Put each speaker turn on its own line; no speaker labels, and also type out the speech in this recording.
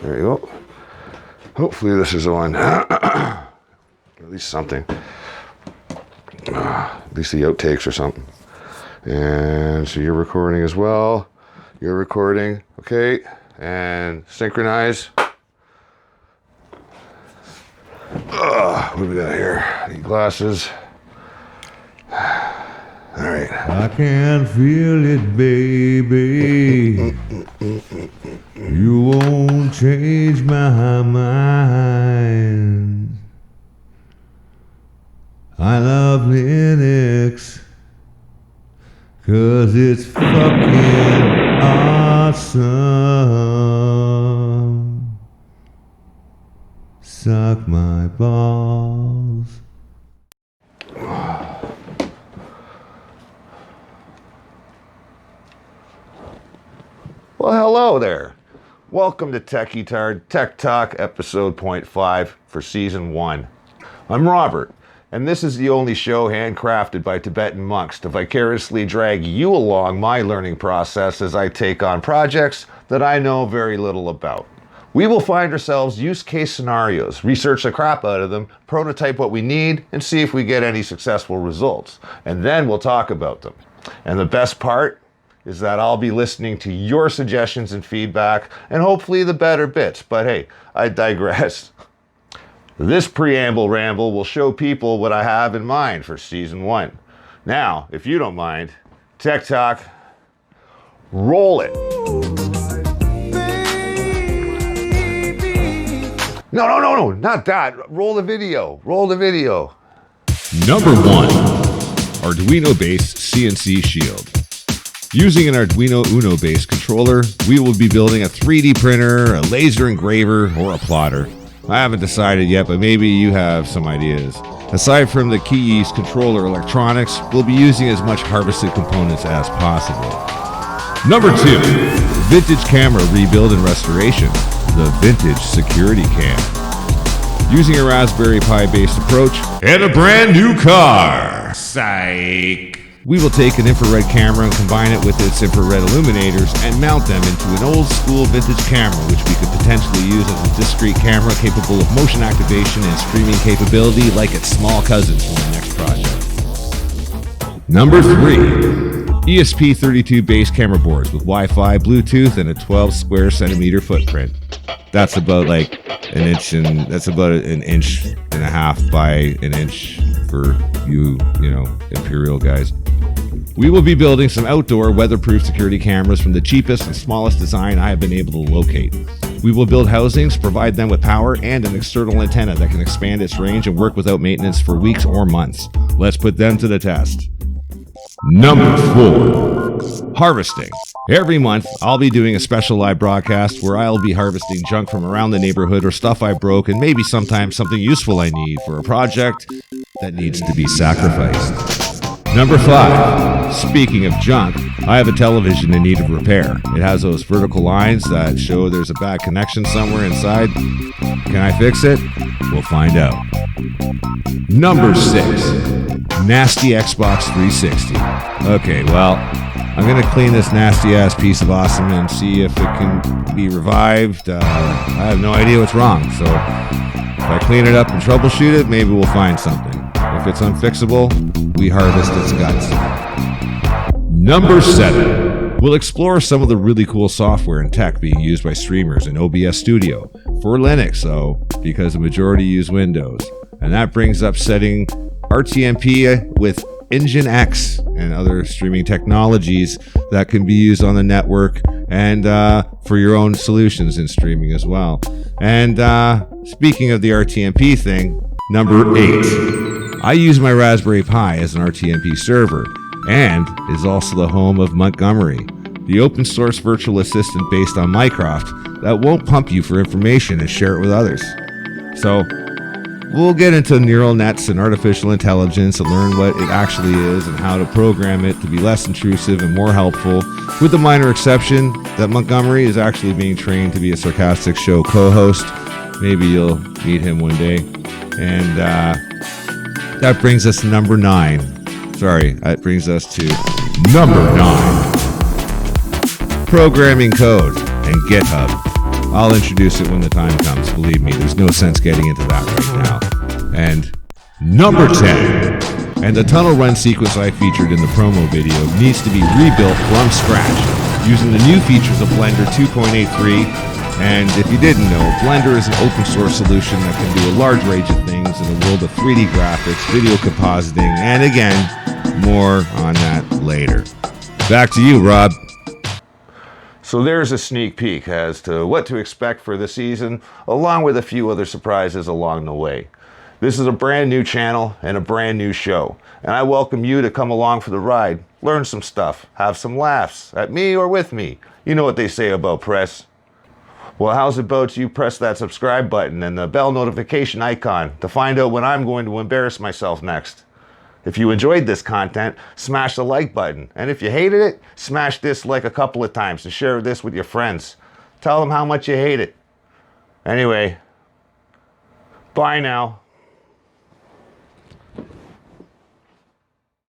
There you go. Hopefully this is on. At least something. At least the outtakes or something. And so you're recording as well. You're recording. Okay. And synchronize. What do we got here? Need glasses. All right.
I can feel it, baby. You won't change my mind. I love Linux 'cause it's fucking awesome. Suck my balls.
Well, hello there. Welcome to Tech-eTard Tech Talk episode 0.5 for season 1. I'm Robert, and this is the only show handcrafted by Tibetan monks to vicariously drag you along my learning process as I take on projects that I know very little about. We will find ourselves use case scenarios, research the crap out of them, prototype what we need, and see if we get any successful results. And then we'll talk about them. And the best part is that I'll be listening to your suggestions and feedback, and hopefully the better bits. But hey, I digress. This preamble ramble will show people what I have in mind for season 1. Now, if you don't mind, Tech Talk, roll it. No, not that. Roll the video.
Number 1, Arduino-based CNC shield. Using an Arduino Uno-based controller, we will be building a 3D printer, a laser engraver, or a plotter. I haven't decided yet, but maybe you have some ideas. Aside from the keys, controller, electronics, we'll be using as much harvested components as possible. Number 2, vintage camera rebuild and restoration, the Vintage Security Cam. Using a Raspberry Pi based approach and a brand new car. Psych. We will take an infrared camera and combine it with its infrared illuminators and mount them into an old school vintage camera, which we could potentially use as a discrete camera capable of motion activation and streaming capability like its small cousins from the next project. Number 3, ESP32 base camera boards with Wi-Fi, Bluetooth, and a 12 square centimeter footprint. That's about like an inch and a half by an inch for you Imperial guys. We will be building some outdoor weatherproof security cameras from the cheapest and smallest design I have been able to locate. We will build housings, provide them with power and an external antenna that can expand its range and work without maintenance for weeks or months. Let's put them to the test. Number 4, harvesting. Every month, I'll be doing a special live broadcast where I'll be harvesting junk from around the neighborhood or stuff I broke and maybe sometimes something useful I need for a project that needs to be sacrificed. Number 5, speaking of junk, I have a television in need of repair. It has those vertical lines that show there's a bad connection somewhere inside. Can I fix it? We'll find out. Number 6, nasty Xbox 360. Okay, well, I'm going to clean this nasty ass piece of awesome and see if it can be revived. I have no idea what's wrong, so if I clean it up and troubleshoot it, maybe we'll find something. If it's unfixable, we harvest its guts. Number 7, we'll explore some of the really cool software and tech being used by streamers in OBS Studio for Linux, though, because the majority use Windows. And that brings up setting RTMP with Nginx and other streaming technologies that can be used on the network and for your own solutions in streaming as well. And speaking of the RTMP thing, number 8, I use my Raspberry Pi as an RTMP server and is also the home of Montgomery, the open source virtual assistant based on Mycroft that won't pump you for information and share it with others. So we'll get into neural nets and artificial intelligence and learn what it actually is and how to program it to be less intrusive and more helpful, with the minor exception that Montgomery is actually being trained to be a sarcastic show co-host. Maybe you'll meet him one day. And that brings us to number 9. That brings us to number 9. Programming code and GitHub. I'll introduce it when the time comes. Believe me, there's no sense getting into that right now. And number 10. And the tunnel run sequence I featured in the promo video needs to be rebuilt from scratch using the new features of Blender 2.83. And if you didn't know, Blender is an open source solution that can do a large range of things in the world of 3D graphics, video compositing, and again, more on that later. Back to you, Rob.
So there's a sneak peek as to what to expect for the season, along with a few other surprises along the way. This is a brand new channel and a brand new show, and I welcome you to come along for the ride, learn some stuff, have some laughs, at me or with me. You know what they say about press. Well, how's it about you press that subscribe button and the bell notification icon to find out when I'm going to embarrass myself next. If you enjoyed this content, smash the like button. And if you hated it, smash dislike a couple of times and share this with your friends. Tell them how much you hate it. Anyway, bye now.